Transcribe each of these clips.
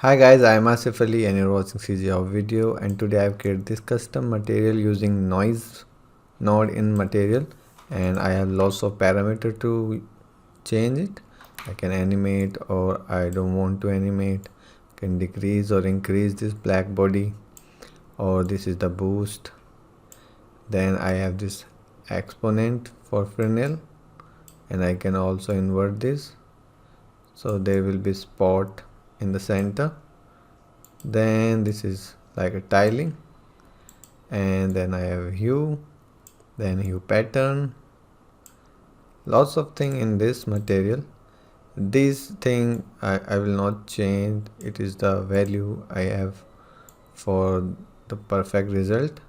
Hi guys, I am Asif Ali and you're watching CGHOW video, and today I've created this custom material using noise node in material, and I have lots of parameter to change it. I can animate or I don't want to animate. I can decrease or increase this black body, or this is the boost. Then I have this exponent for Fresnel, and I can also invert this so there will be spot in the center. Then this is like a tiling, and then I have hue, then hue pattern, lots of thing in this material. This thing I will not change, it is the value I have for the perfect result.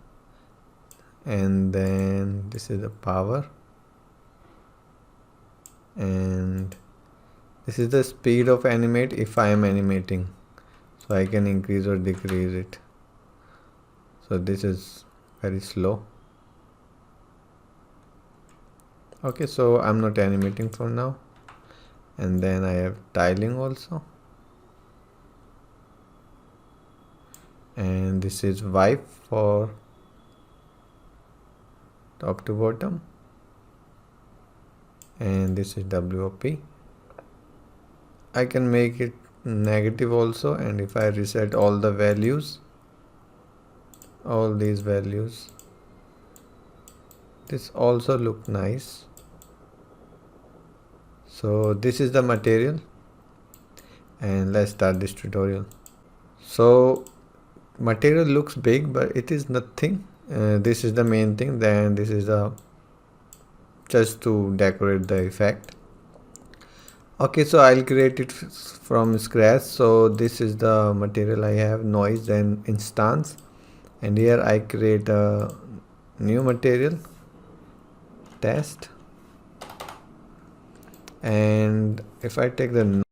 And then this is the power, and this is the speed of animate if I am animating, so I can increase or decrease it. So this is very slow. Okay, so I'm not animating for now. And then I have tiling also, and this is wipe for top to bottom, and this is WOP. I can make it negative also, and if I reset all the values, all these values, this also look nice. So this is the material, and let's start this tutorial. So material looks big, but it is nothing. This is the main thing. Then this is the just to decorate the effect. Okay, so I'll create it from scratch. So this is the material I have, noise and instance, and here I create a new material, test. And if I take the